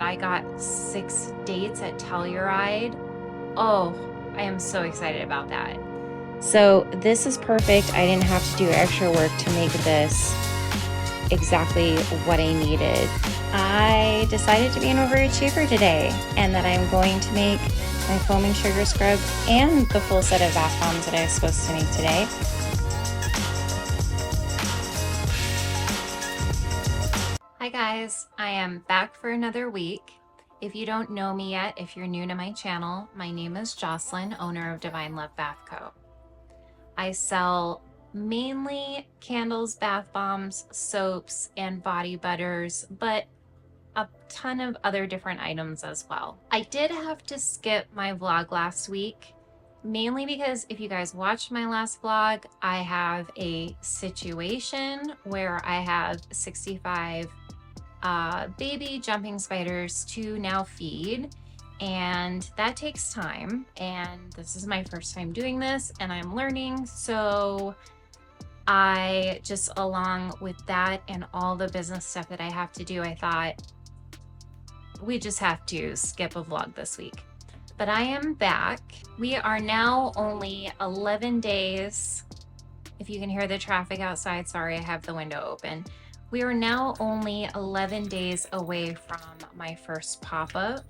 I got 6 dates at Telluride. Oh, I am so excited about that. So this is perfect. I didn't have to do extra work to make this exactly what I needed. I decided to be an overachiever today, and that I'm going to make my foaming sugar scrub and the full set of bath bombs that I was supposed to make today. Hi guys, I am back for another week. If you don't know me yet, if you're new to my channel, my name is Jocelyn, owner of Divine Love Bath Co. I sell mainly candles, bath bombs, soaps, and body butters, but a ton of other different items as well. I did have to skip my vlog last week, mainly because if you guys watched my last vlog, I have a situation where I have 65 baby jumping spiders to now feed, and that takes time, and this is my first time doing this and I'm learning, so I just, along with that and all the business stuff that I have to do, I thought we just have to skip a vlog this week. But I am back. We are now only 11 days. If you can hear the traffic outside, sorry, I have the window open. We are now only 11 days away from my first pop-up,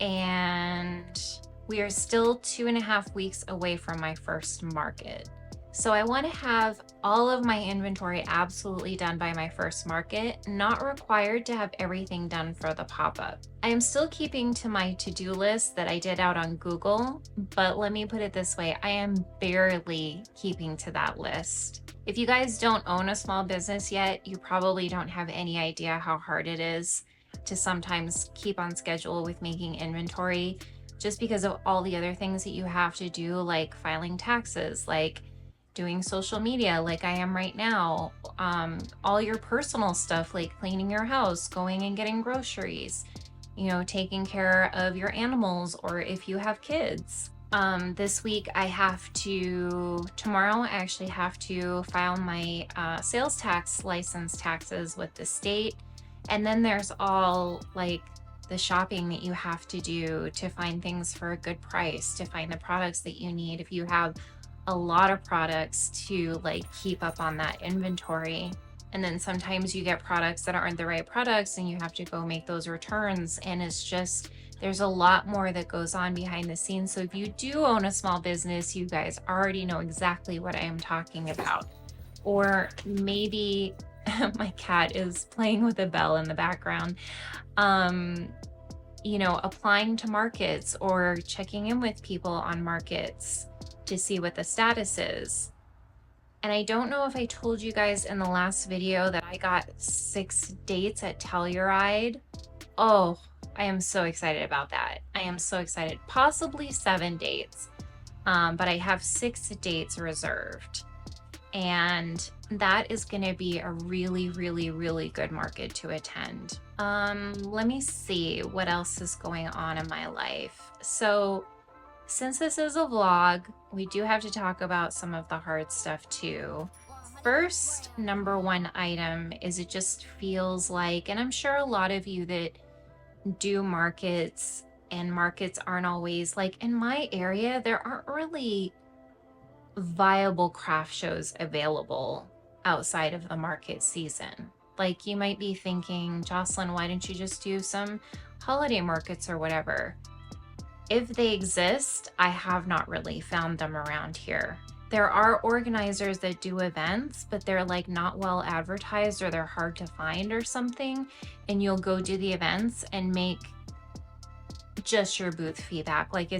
and we are still 2.5 weeks away from my first market. So I want to have all of my inventory absolutely done by my first market, not required to have everything done for the pop-up. I am still keeping to my to-do list that I did out on Google, but let me put it this way, I am barely keeping to that list. If you guys don't own a small business yet, you probably don't have any idea how hard it is to sometimes keep on schedule with making inventory, just because of all the other things that you have to do, like filing taxes, like doing social media like I am right now, all your personal stuff like cleaning your house, going and getting groceries, you know, taking care of your animals, or if you have kids. This week I have to, tomorrow I actually have to file my sales tax license taxes with the state. And then there's all like the shopping that you have to do to find things for a good price, to find the products that you need. If you have a lot of products, to like keep up on that inventory. And then sometimes you get products that aren't the right products and you have to go make those returns. And it's just, there's a lot more that goes on behind the scenes. So if you do own a small business, you guys already know exactly what I am talking about. Or maybe my cat is playing with a bell in the background. You know, applying to markets or checking in with people on markets to see what the status is. And I don't know if I told you guys in the last video that I got 6 dates at Telluride. Oh, I am so excited about that. I am so excited. Possibly 7 dates, but I have 6 dates reserved. And that is going to be a really, really, really good market to attend. Let me see what else is going on in my life. So since this is a vlog, we do have to talk about some of the hard stuff too. First, number one item is, it just feels like, and I'm sure a lot of you that do markets, and markets aren't always, like in my area, there aren't really viable craft shows available outside of the market season. Like, you might be thinking, Jocelyn, why didn't you just do some holiday markets or whatever? If they exist, I have not really found them around here. There are organizers that do events, but they're like not well advertised, or they're hard to find or something. And you'll go do the events and make just your booth fee back. Like,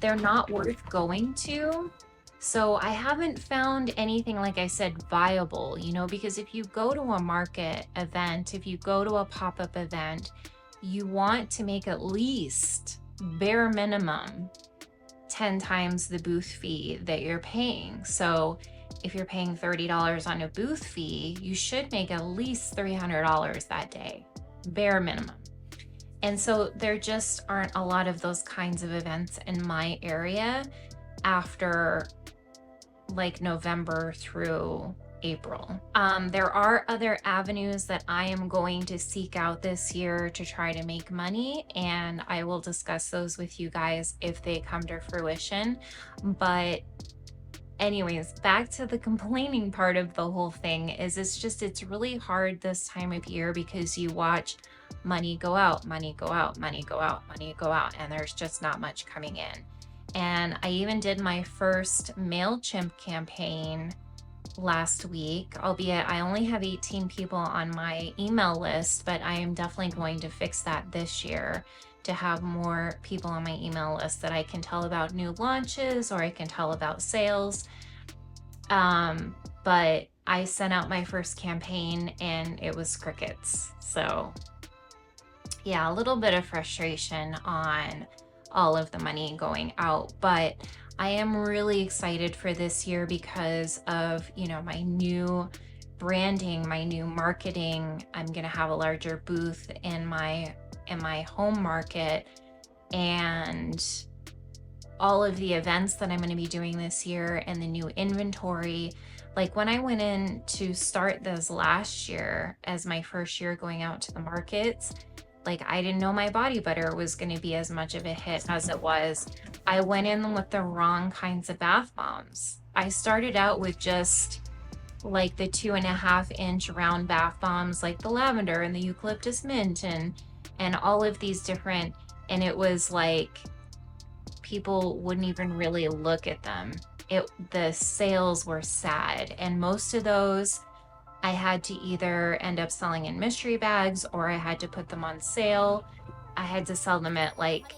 they're not worth going to. So I haven't found anything, like I said, viable, you know, because if you go to a market event, if you go to a pop-up event, you want to make at least bare minimum 10 times the booth fee that you're paying. So if you're paying $30 on a booth fee, you should make at least $300 that day, bare minimum. And so there just aren't a lot of those kinds of events in my area after like November through April. There are other avenues that I am going to seek out this year to try to make money, and I will discuss those with you guys if they come to fruition. But anyways, back to the complaining part of the whole thing is it's really hard this time of year because you watch money go out, money go out, money go out, money go out, and there's just not much coming in. And I even did my first MailChimp campaign last week, albeit I only have 18 people on my email list, but I am definitely going to fix that this year to have more people on my email list that I can tell about new launches or I can tell about sales. But I sent out my first campaign and it was crickets. So yeah, a little bit of frustration on all of the money going out, but I am really excited for this year because of, you know, my new branding, my new marketing. I'm going to have a larger booth in my home market, and all of the events that I'm going to be doing this year and the new inventory. Like when I went in to start this last year as my first year going out to the markets, like I didn't know my body butter was going to be as much of a hit as it was. I went in with the wrong kinds of bath bombs. I started out with just like the 2.5-inch round bath bombs, like the lavender and the eucalyptus mint and all of these different, and it was like people wouldn't even really look at them. The sales were sad, and most of those I had to either end up selling in mystery bags or I had to put them on sale. I had to sell them at like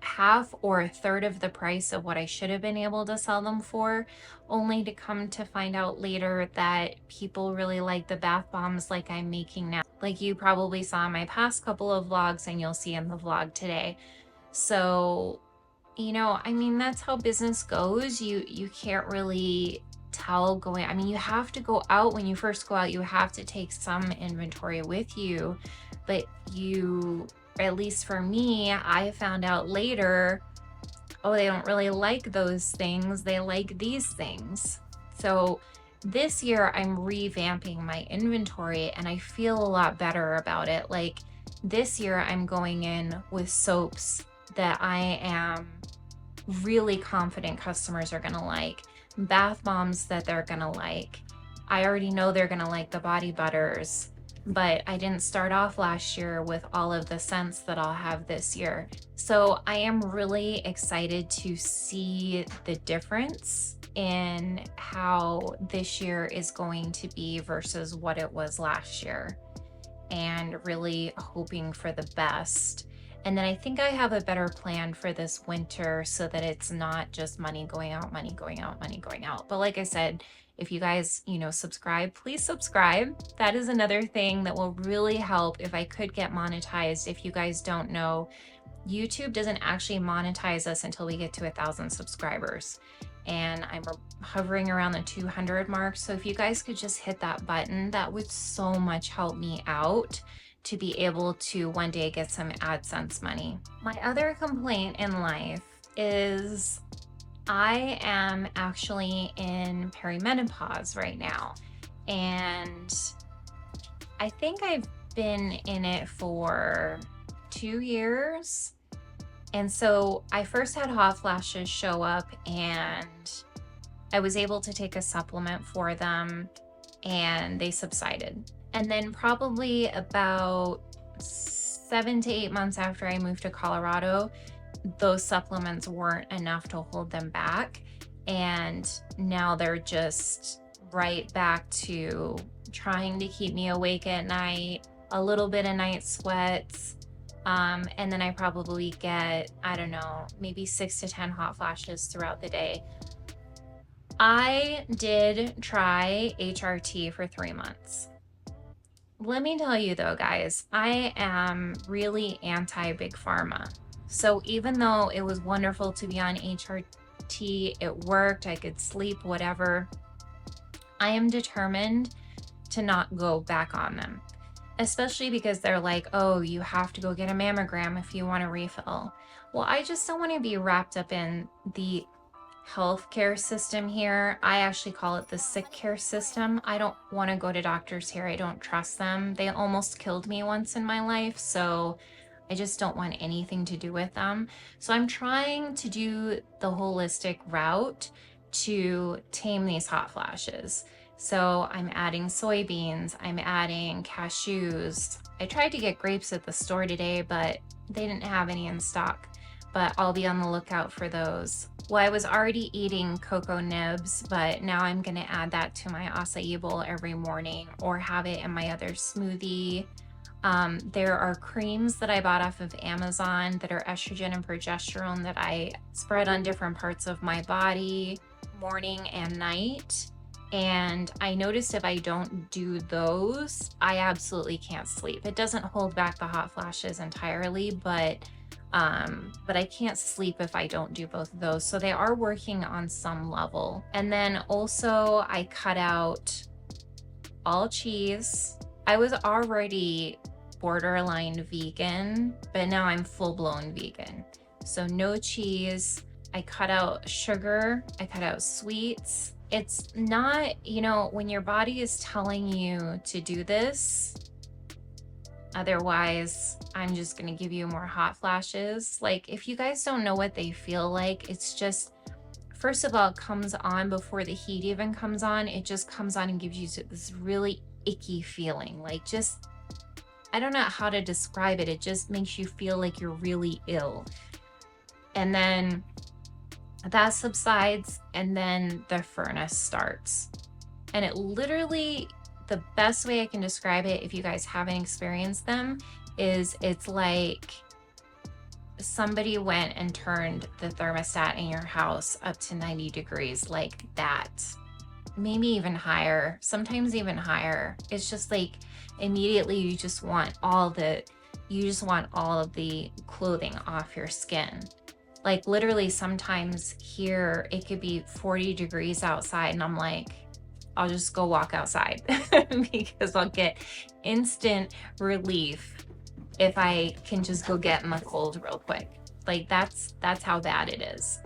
half or a third of the price of what I should have been able to sell them for, only to come to find out later that people really like the bath bombs like I'm making now. Like you probably saw in my past couple of vlogs and you'll see in the vlog today. So, you know, I mean, that's how business goes. You can't really tell going, I mean, you have to go out. When you first go out, you have to take some inventory with you, but you, at least for me, I found out later, oh, they don't really like those things, they like these things. So this year I'm revamping my inventory and I feel a lot better about it. Like this year I'm going in with soaps that I am really confident customers are gonna like, bath bombs that they're gonna like. I already know they're gonna like the body butters, but I didn't start off last year with all of the scents that I'll have this year. So I am really excited to see the difference in how this year is going to be versus what it was last year, and really hoping for the best. And then I think I have a better plan for this winter so that it's not just money going out, money going out, money going out. But like I said, if you guys, you know, subscribe, please subscribe. That is another thing that will really help if I could get monetized. If you guys don't know, YouTube doesn't actually monetize us until we get to 1,000 subscribers. And I'm hovering around the 200 mark. So if you guys could just hit that button, that would so much help me out to be able to one day get some AdSense money. My other complaint in life is I am actually in perimenopause right now. And I think I've been in it for 2 years. And so I first had hot flashes show up and I was able to take a supplement for them and they subsided. And then probably about 7 to 8 months after I moved to Colorado, those supplements weren't enough to hold them back. And now they're just right back to trying to keep me awake at night, a little bit of night sweats. And then I probably get, I don't know, maybe 6 to 10 hot flashes throughout the day. I did try HRT for 3 months. Let me tell you though, guys, I am really anti-big pharma. So even though it was wonderful to be on HRT, it worked, I could sleep, whatever, I am determined to not go back on them. Especially because they're like, oh, you have to go get a mammogram if you want a refill. Well, I just don't want to be wrapped up in the healthcare system here. I actually call it the sick care system. I don't want to go to doctors here. I don't trust them. They almost killed me once in my life, so I just don't want anything to do with them. So I'm trying to do the holistic route to tame these hot flashes. So I'm adding soybeans, I'm adding cashews. I tried to get grapes at the store today, but they didn't have any in stock, but I'll be on the lookout for those. Well, I was already eating cocoa nibs, but now I'm gonna add that to my acai bowl every morning or have it in my other smoothie. There are creams that I bought off of Amazon that are estrogen and progesterone that I spread on different parts of my body morning and night. And I noticed if I don't do those, I absolutely can't sleep. It doesn't hold back the hot flashes entirely, but I can't sleep if I don't do both of those. So they are working on some level. And then also I cut out all cheese. I was already borderline vegan, but now I'm full-blown vegan. So no cheese. I cut out sugar. I cut out sweets. It's not, you know, when your body is telling you to do this, otherwise I'm just going to give you more hot flashes. Like, if you guys don't know what they feel like, it's just, first of all, it comes on before the heat even comes on. It just comes on and gives you this really icky feeling. Like, just, I don't know how to describe it. It just makes you feel like you're really ill. And then that subsides, and then the furnace starts. And it literally, the best way I can describe it, if you guys haven't experienced them, is it's like somebody went and turned the thermostat in your house up to 90 degrees, like that. Maybe even higher, sometimes even higher. It's just like immediately you just want all of the clothing off your skin. Like, literally sometimes here it could be 40 degrees outside and I'm like, I'll just go walk outside because I'll get instant relief if I can just go get in the cold real quick. Like, that's how bad it is.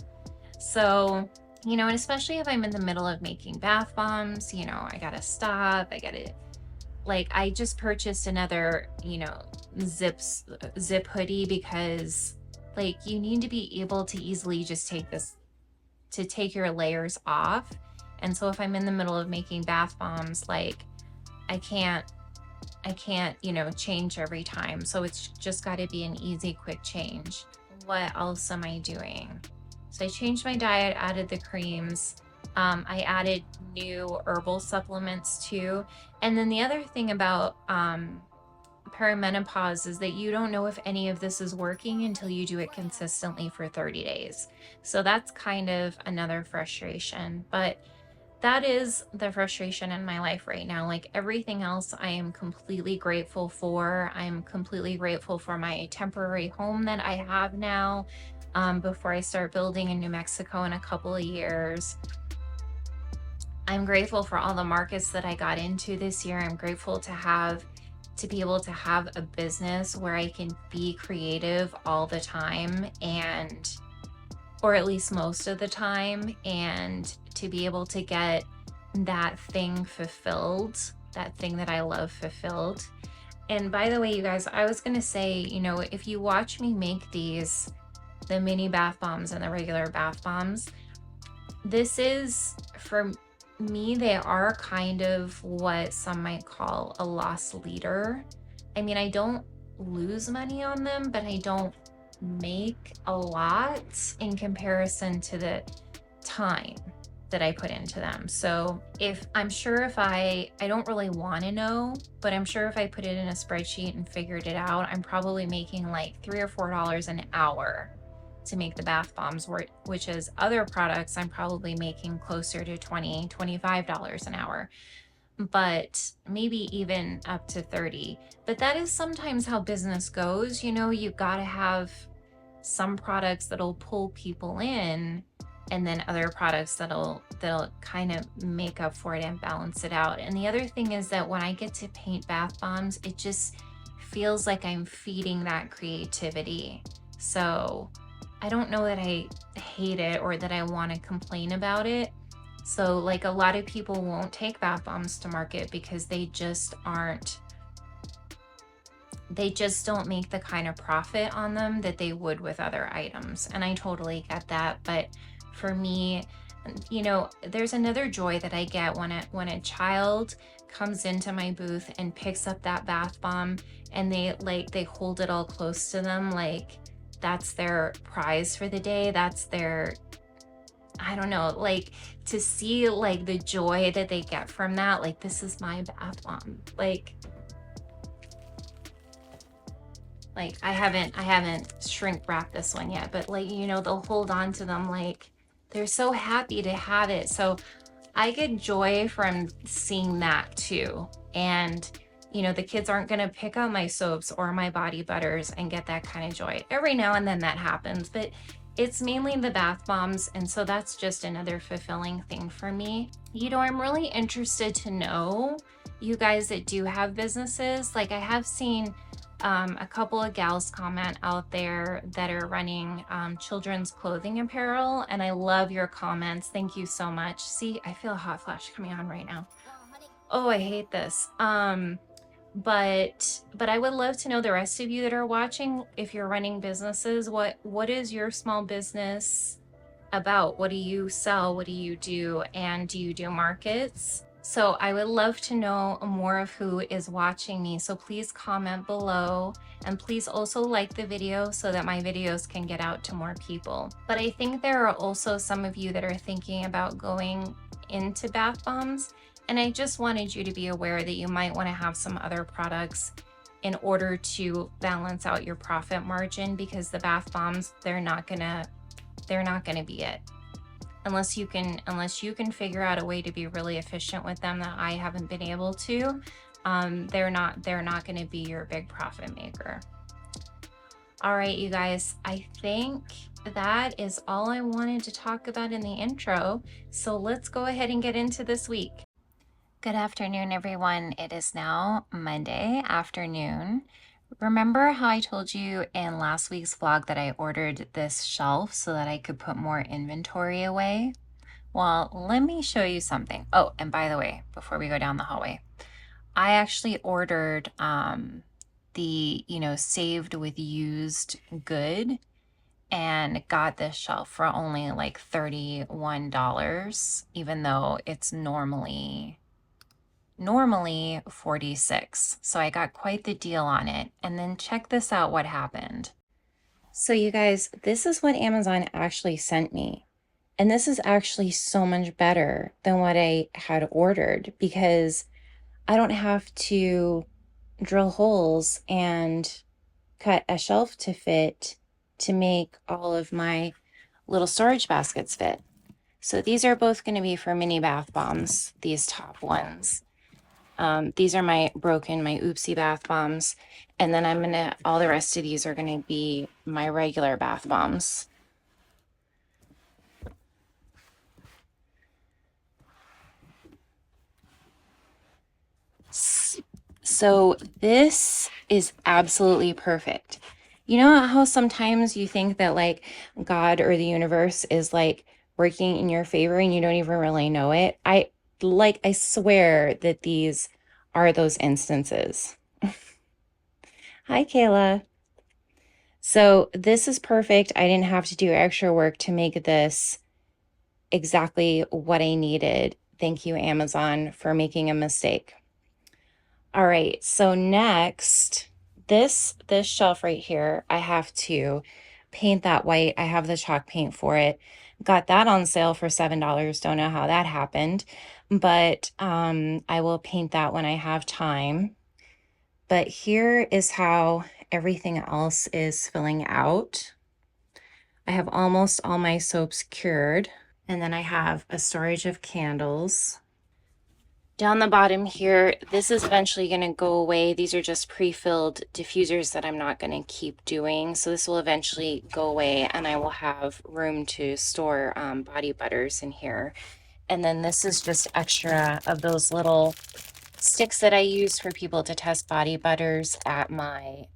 So, you know, and especially if I'm in the middle of making bath bombs, you know, I gotta stop. I just purchased another, you know, zip hoodie because, like, you need to be able to easily just take your layers off. And so if I'm in the middle of making bath bombs, like, I can't, you know, change every time. So it's just got to be an easy, quick change. What else am I doing? So I changed my diet, added the creams. I added new herbal supplements too. And then the other thing about perimenopause is that you don't know if any of this is working until you do it consistently for 30 days. So that's kind of another frustration, but that is the frustration in my life right now. Like, everything else I am completely grateful for. I'm completely grateful for my temporary home that I have now, before I start building in New Mexico in a couple of years. I'm grateful for all the markets that I got into this year. I'm grateful to be able to have a business where I can be creative all the time, or at least most of the time, and to be able to get that thing fulfilled, that thing that I love fulfilled. And by the way, you guys, I was gonna say, you know, if you watch me make the mini bath bombs and the regular bath bombs, this is, for me, they are kind of what some might call a loss leader. I mean, I don't lose money on them, but I don't make a lot in comparison to the time that I put into them. So if I don't really want to know, but I'm sure if I put it in a spreadsheet and figured it out, I'm probably making like $3 or $4 an hour to make the bath bombs, which is other products I'm probably making closer to $20, $25 an hour, but maybe even up to 30. But that is sometimes how business goes. You know, you've got to have some products that'll pull people in, and then other products that'll kind of make up for it and balance it out. And the other thing is that when I get to paint bath bombs, it just feels like I'm feeding that creativity. So I don't know that I hate it or that I want to complain about it. So like a lot of people won't take bath bombs to market because they just don't make the kind of profit on them that they would with other items. And I totally get that. But for me, you know, there's another joy that I get when a child comes into my booth and picks up that bath bomb and they hold it all close to them, like that's their prize for the day. That's their, I don't know, like to see like the joy that they get from that, like this is my bath bomb. Like I haven't shrink wrapped this one yet, but like, you know, they'll hold on to them, like they're so happy to have it. So I get joy from seeing that too. And you know, the kids aren't going to pick up my soaps or my body butters and get that kind of joy. Every now and then that happens, but it's mainly the bath bombs. And so that's just another fulfilling thing for me. You know, I'm really interested to know, you guys that do have businesses, like I have seen a couple of gals comment out there that are running children's clothing apparel, and I love your comments. Thank you so much. See, I feel a hot flash coming on right now. Oh, I hate this. But I would love to know, the rest of you that are watching, if you're running businesses, what is your small business about? What do you sell? What do you do? And do you do markets? So I would love to know more of who is watching me. So please comment below, and please also like the video so that my videos can get out to more people. But I think there are also some of you that are thinking about going into bath bombs. And I just wanted you to be aware that you might want to have some other products in order to balance out your profit margin, because the bath bombs, they're not gonna be it. Unless you can figure out a way to be really efficient with them that I haven't been able to, they're not going to be your big profit maker. All right, you guys, I think that is all I wanted to talk about in the intro. So let's go ahead and get into this week. Good afternoon, everyone. It is now Monday afternoon. Remember how I told you in last week's vlog that I ordered this shelf so that I could put more inventory away? Well, let me show you something. Oh, and by the way, before we go down the hallway, I actually ordered the, you know, saved with used good, and got this shelf for only like $31, even though it's normally $46. So I got quite the deal on it. And then check this out, what happened. So you guys, this is what Amazon actually sent me. And this is actually so much better than what I had ordered, because I don't have to drill holes and cut a shelf to fit to make all of my little storage baskets fit. So these are both going to be for mini bath bombs, these top ones. These are my oopsie bath bombs. And then all the rest of these are going to be my regular bath bombs. So this is absolutely perfect. You know how sometimes you think that like God or the universe is like working in your favor and you don't even really know it? I swear that these are those instances. Hi, Kayla. So this is perfect. I didn't have to do extra work to make this exactly what I needed. Thank you, Amazon, for making a mistake. All right, so next, this shelf right here, I have to paint that white. I have the chalk paint for it. Got that on sale for $7. Don't know how that happened, but I will paint that when I have time. But here is how everything else is filling out. I have almost all my soaps cured, and then I have a storage of candles. Down the bottom here, this is eventually going to go away. These are just pre-filled diffusers that I'm not going to keep doing. So this will eventually go away, and I will have room to store body butters in here. And then this is just extra of those little sticks that I use for people to test body butters at my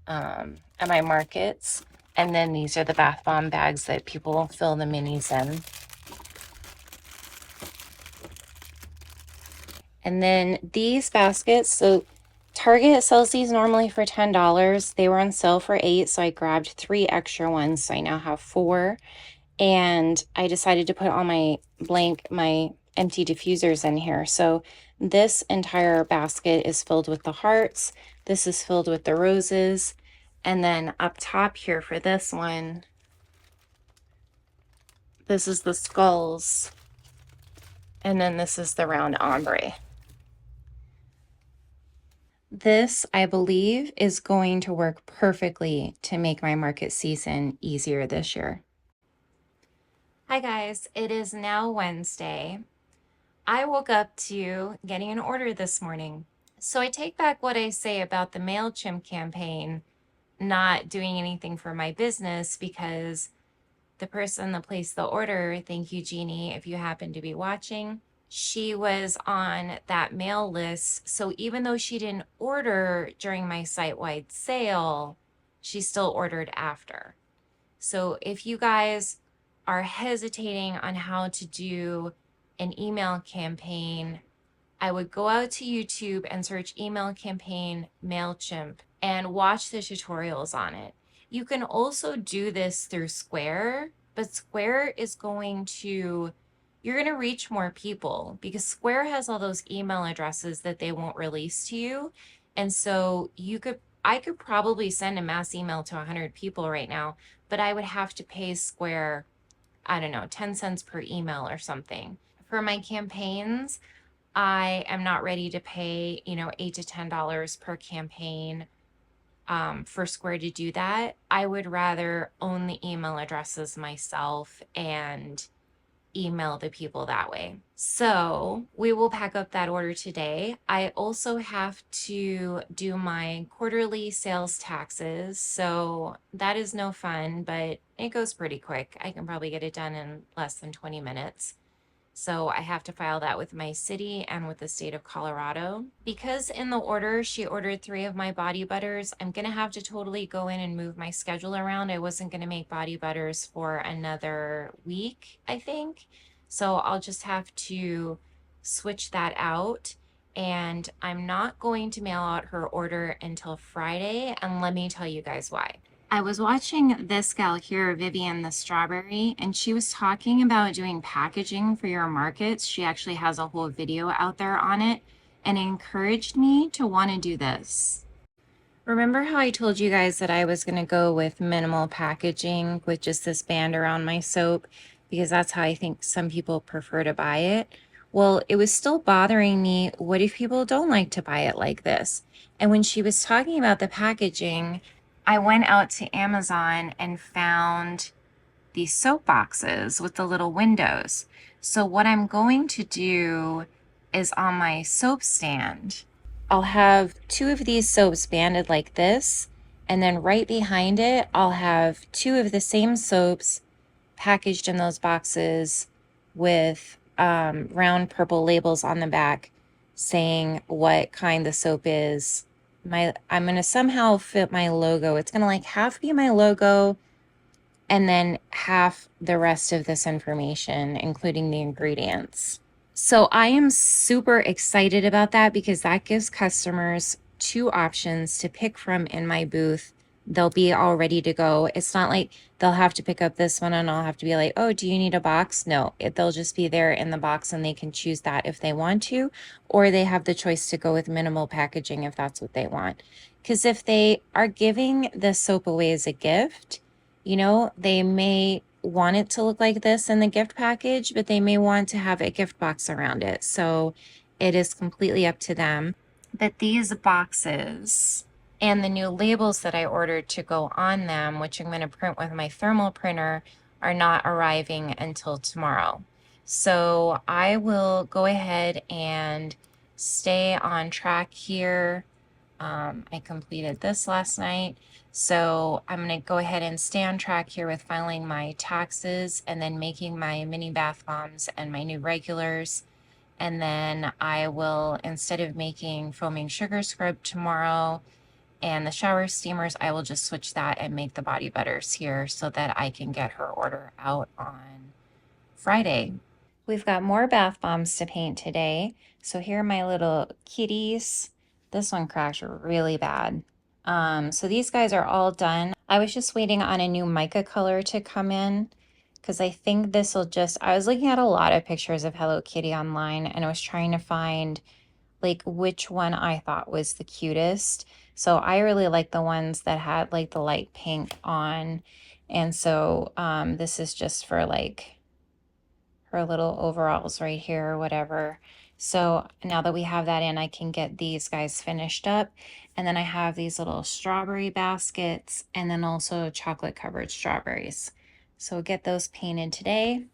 markets. And then these are the bath bomb bags that people fill the minis in. And then these baskets, so Target sells these normally for $10. They were on sale for $8, so I grabbed 3 extra ones. So I now have 4. And I decided to put all my empty diffusers in here. So this entire basket is filled with the hearts. This is filled with the roses. And then up top here for this one, this is the skulls. And then this is the round ombre. This, I believe, is going to work perfectly to make my market season easier this year. Hi guys, it is now Wednesday. I woke up to getting an order this morning. So I take back what I say about the MailChimp campaign not doing anything for my business, because the person that placed the order, thank you, Jeannie, if you happen to be watching, she was on that mail list. So even though she didn't order during my site-wide sale, she still ordered after. So if you guys are hesitating on how to do an email campaign, I would go out to YouTube and search email campaign MailChimp and watch the tutorials on it. You can also do this through Square, but Square is you're going to reach more people because Square has all those email addresses that they won't release to you. And so I could probably send a mass email to 100 people right now, but I would have to pay Square, I don't know, 10 cents per email or something. For my campaigns, I am not ready to pay, $8 to $10 per campaign for Square to do that. I would rather own the email addresses myself and email the people that way. So we will pack up that order today. I also have to do my quarterly sales taxes. So that is no fun, but it goes pretty quick. I can probably get it done in less than 20 minutes. So I have to file that with my city and with the state of Colorado. Because in the order, she ordered 3 of my body butters, I'm going to have to totally go in and move my schedule around. I wasn't going to make body butters for another week, I think. So I'll just have to switch that out. And I'm not going to mail out her order until Friday. And let me tell you guys why. I was watching this gal here, Vivian the Strawberry, and she was talking about doing packaging for your markets. She actually has a whole video out there on it, and it encouraged me to want to do this. Remember how I told you guys that I was going to go with minimal packaging with just this band around my soap, because that's how I think some people prefer to buy it? Well, it was still bothering me. What if people don't like to buy it like this? And when she was talking about the packaging, I went out to Amazon and found these soap boxes with the little windows. So what I'm going to do is on my soap stand, I'll have 2 of these soaps banded like this, and then right behind it, I'll have 2 of the same soaps packaged in those boxes with round purple labels on the back saying what kind the soap is. I'm going to somehow fit my logo. It's going to like half be my logo and then half the rest of this information, including the ingredients. So I am super excited about that because that gives customers 2 options to pick from in my booth. They'll be all ready to go. It's not like they'll have to pick up this one and I'll have to be like, oh, do you need a box? No, they'll just be there in the box and they can choose that if they want to, or they have the choice to go with minimal packaging if that's what they want. Because if they are giving the soap away as a gift, they may want it to look like this in the gift package, but they may want to have a gift box around it. So it is completely up to them. But these boxes and the new labels that I ordered to go on them, which I'm going to print with my thermal printer, are not arriving until tomorrow. So I will go ahead and stay on track here. I completed this last night. So I'm going to go ahead and stay on track here with filing my taxes and then making my mini bath bombs and my new regulars. And then I will, instead of making foaming sugar scrub tomorrow And the shower steamers, I will just switch that and make the body butters here so that I can get her order out on Friday. We've got more bath bombs to paint today. So here are my little kitties. This one cracked really bad. So these guys are all done. I was just waiting on a new mica color to come in because I think this will just, I was looking at a lot of pictures of Hello Kitty online and I was trying to find like which one I thought was the cutest. So I really like the ones that had like the light pink on. And so this is just for like her little overalls right here or whatever. So now that we have that in, I can get these guys finished up. And then I have these little strawberry baskets and then also chocolate covered strawberries. So we'll get those painted today.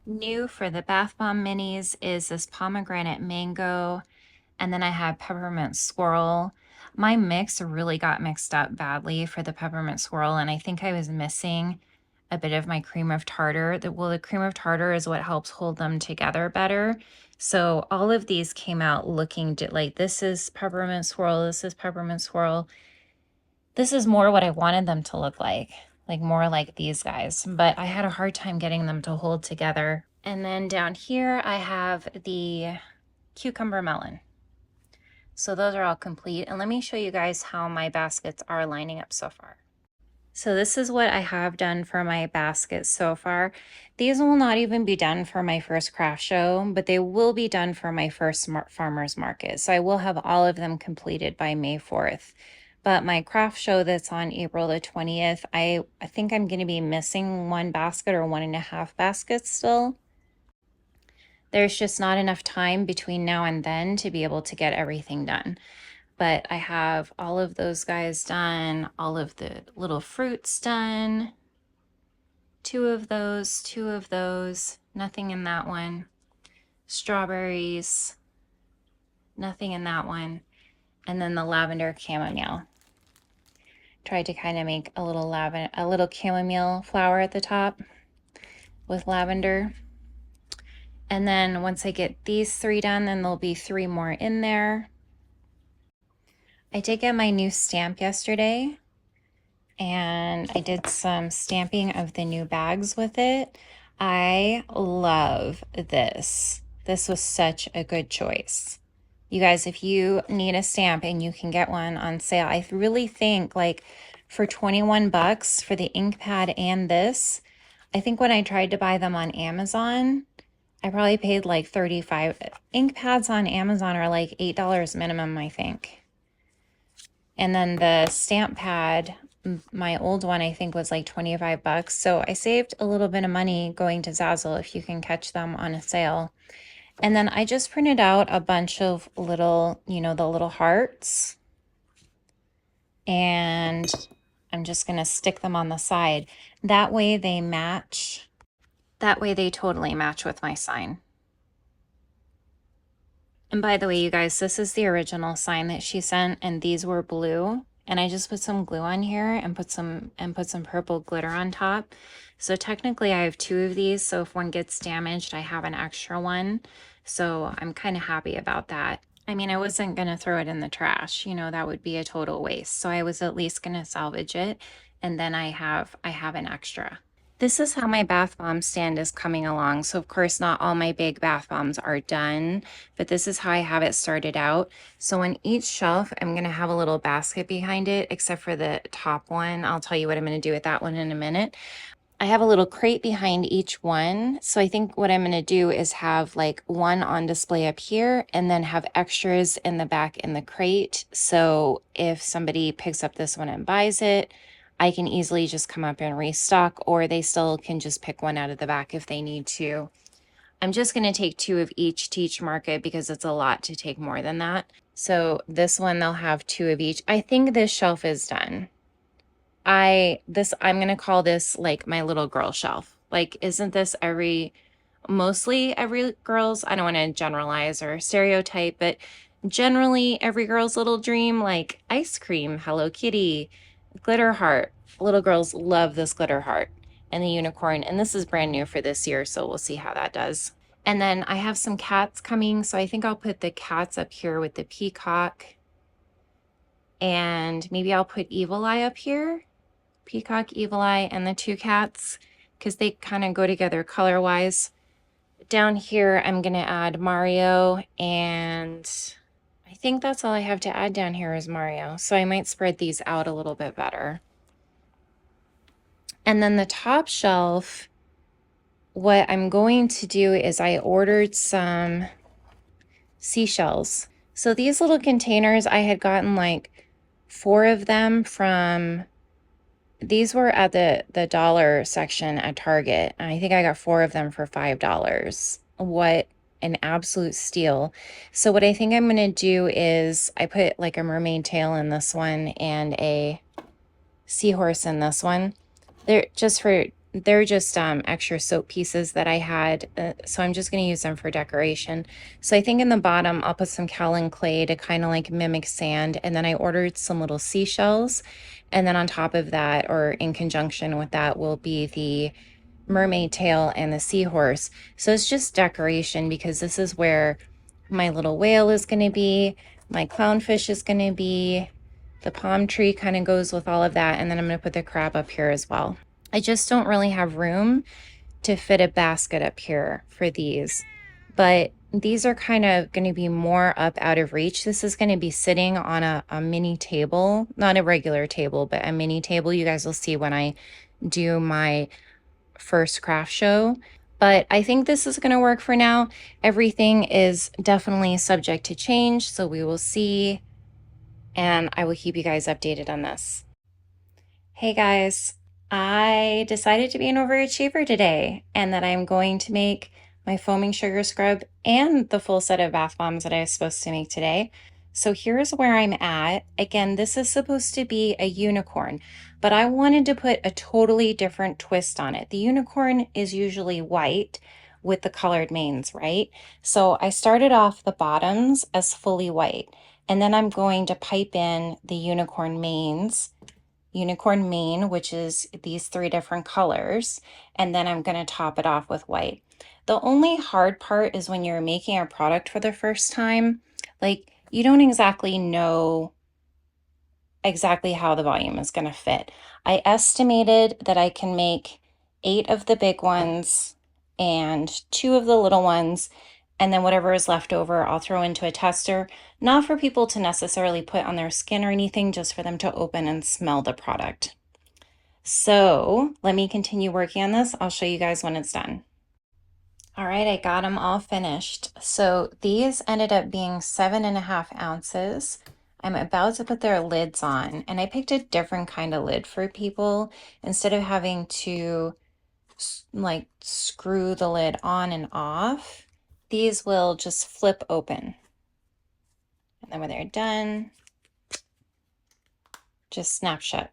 New for the bath bomb minis is this pomegranate mango, and then I have peppermint swirl. My mix really got mixed up badly for the peppermint swirl, and I think I was missing a bit of my cream of tartar. Well, the cream of tartar is what helps hold them together better. So all of these came out looking like this is peppermint swirl, this is peppermint swirl. This is more what I wanted them to look like more like these guys, but I had a hard time getting them to hold together. And then down here, I have the cucumber melon. So those are all complete. And let me show you guys how my baskets are lining up so far. So this is what I have done for my baskets so far. These will not even be done for my first craft show, but they will be done for my first farmer's market. So I will have all of them completed by May 4th. But my craft show that's on April the 20th, I think I'm going to be missing one basket or 1.5 baskets still. There's just not enough time between now and then to be able to get everything done. But I have all of those guys done, all of the little fruits done. 2 of those, nothing in that one. Strawberries, nothing in that one. And then the lavender chamomile. Tried to kind of make a little chamomile flower at the top with lavender. And then once I get these 3 done, then there'll be 3 more in there. I did get my new stamp yesterday, and I did some stamping of the new bags with it. I love this. This was such a good choice. You guys, if you need a stamp and you can get one on sale, I really think like for 21 bucks for the ink pad and this, I think when I tried to buy them on Amazon, I probably paid like 35. Ink pads on Amazon are like $8 minimum, I think. And then the stamp pad, my old one, I think was like 25 bucks. So I saved a little bit of money going to Zazzle if you can catch them on a sale. And then I just printed out a bunch of little, you know, the little hearts. And I'm just going to stick them on the side. That way they match. That way they totally match with my sign. And by the way, you guys, this is the original sign that she sent, and these were blue. And I just put some glue on here and put some purple glitter on top. So technically I have two of these. So if one gets damaged, I have an extra one. So I'm kind of happy about that. I mean, I wasn't going to throw it in the trash, you know, that would be a total waste. So I was at least going to salvage it. And then I have an extra. This is how my bath bomb stand is coming along. So of course, not all my big bath bombs are done, but this is how I have it started out. So on each shelf, I'm going to have a little basket behind it, except for the top one. I'll tell you what I'm going to do with that one in a minute. I have a little crate behind each one. So I think what I'm going to do is have like one on display up here and then have extras in the back in the crate. So if somebody picks up this one and buys it, I can easily just come up and restock, or they still can just pick one out of the back if they need to. I'm just going to take two of each to each market because it's a lot to take more than that. So this one, they'll have two of each. I think this shelf is done. I'm going to call this like my little girl shelf. Like, isn't this mostly every girl's, I don't want to generalize or stereotype, but generally every girl's little dream, like ice cream, Hello Kitty, glitter heart. Little girls love this glitter heart and the unicorn. And this is brand new for this year, so we'll see how that does. And then I have some cats coming, so I think I'll put the cats up here with the peacock. And maybe I'll put Evil Eye up here. Peacock, Evil Eye, and the two cats, because they kind of go together color-wise. Down here, I'm going to add Mario, and I think that's all I have to add down here is Mario. So I might spread these out a little bit better. And then the top shelf, what I'm going to do is I ordered some seashells. So these little containers, I had gotten like 4 of them from, these were at the dollar section at Target. I think I got 4 of them for $5. What an absolute steal. So what I think I'm going to do is I put like a mermaid tail in this one and a seahorse in this one. They're just extra soap pieces that I had. So I'm just going to use them for decoration. So I think in the bottom, I'll put some Callan clay to kind of like mimic sand. And then I ordered some little seashells. And then on top of that, or in conjunction with that, will be the mermaid tail and the seahorse. So it's just decoration because this is where my little whale is going to be, my clownfish is going to be, the palm tree kind of goes with all of that, and then I'm going to put the crab up here as well. I just don't really have room to fit a basket up here for these, but these are kind of going to be more up out of reach. This is going to be sitting on a mini table, not a regular table, but a mini table. You guys will see when I do my first craft show, but I think this is going to work for now. Everything is definitely subject to change, so we will see, and I will keep you guys updated on this. Hey guys, I decided to be an overachiever today, and that I'm going to make my foaming sugar scrub and the full set of bath bombs that I was supposed to make today. So here's where I'm at. Again, this is supposed to be a unicorn, but I wanted to put a totally different twist on it. The unicorn is usually white with the colored manes, right? So I started off the bottoms as fully white, and then I'm going to pipe in the unicorn manes, unicorn mane, which is these 3 different colors, and then I'm going to top it off with white. The only hard part is when you're making a product for the first time, like you don't exactly know exactly how the volume is going to fit. I estimated that I can make 8 of the big ones and 2 of the little ones, And then whatever is left over, I'll throw into a tester, not for people to necessarily put on their skin or anything, just for them to open and smell the product. So let me continue working on this. I'll show you guys when it's done. All right, I got them all finished. So these ended up being 7.5 ounces. I'm about to put their lids on, and I picked a different kind of lid for people instead of having to like screw the lid on and off. These will just flip open. And then when they're done, just snap shut.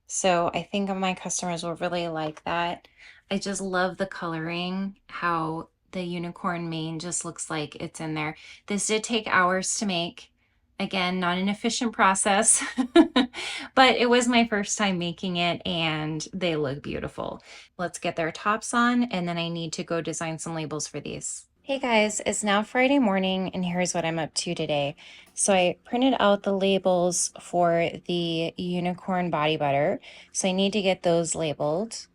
So I think my customers will really like that. I just love the coloring, how the unicorn mane just looks like it's in there. This did take hours to make. Again, not an efficient process, but it was my first time making it and they look beautiful. Let's get their tops on, and then I need to go design some labels for these. Hey guys, it's now Friday morning and here's what I'm up to today. So I printed out the labels for the unicorn body butter. So I need to get those labeled.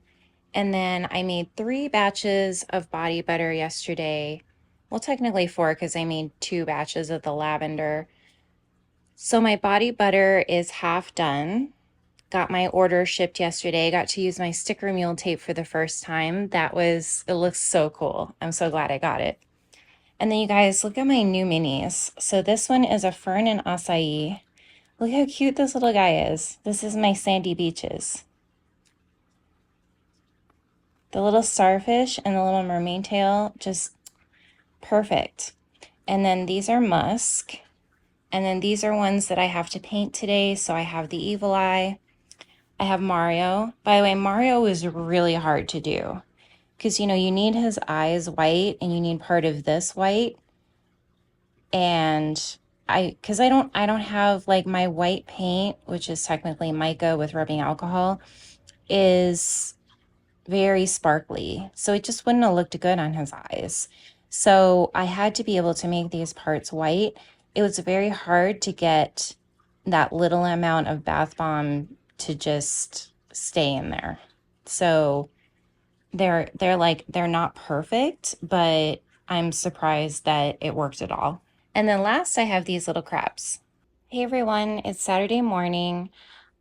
And then I made 3 batches of body butter yesterday. Well, technically 4 because I made 2 batches of the lavender. So my body butter is half done. Got my order shipped yesterday. Got to use my sticker mule tape for the first time. It looks so cool. I'm so glad I got it. And then you guys, look at my new minis. So this one is a fern and acai. Look how cute this little guy is. This is my sandy beaches. The little starfish and the little mermaid tail, just perfect. And then these are musk. And then these are ones that I have to paint today. So I have the evil eye. I have Mario. By the way, Mario is really hard to do because, you know, you need his eyes white and you need part of this white. And because I don't have like my white paint, which is technically mica with rubbing alcohol, is very sparkly. So it just wouldn't have looked good on his eyes. So I had to be able to make these parts white. It was very hard to get that little amount of bath bomb to just stay in there. So they're not perfect, but I'm surprised that it worked at all. And then last I have these little crabs. Hey everyone, it's Saturday morning.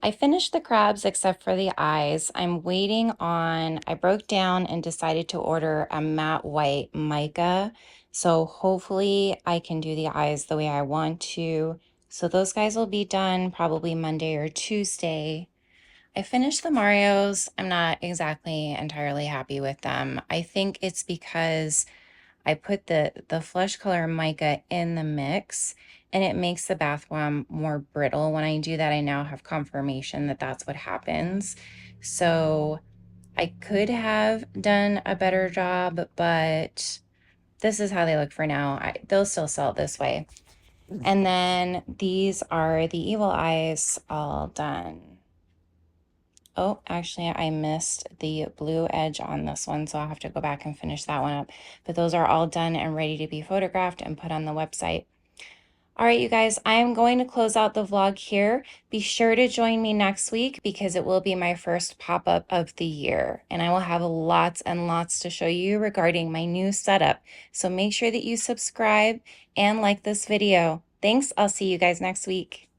I finished the crabs except for the eyes. I broke down and decided to order a matte white mica. So hopefully I can do the eyes the way I want to. So those guys will be done probably Monday or Tuesday. I finished the Marios. I'm not exactly entirely happy with them. I think it's because I put the flesh color mica in the mix and it makes the bath bomb more brittle. When I do that, I now have confirmation that that's what happens. So I could have done a better job, but this is how they look for now. They'll still sell it this way. And then these are the evil eyes all done. Oh, actually, I missed the blue edge on this one, so I'll have to go back and finish that one up. But those are all done and ready to be photographed and put on the website. All right, you guys, I am going to close out the vlog here. Be sure to join me next week because it will be my first pop-up of the year. And I will have lots and lots to show you regarding my new setup. So make sure that you subscribe and like this video. Thanks. I'll see you guys next week.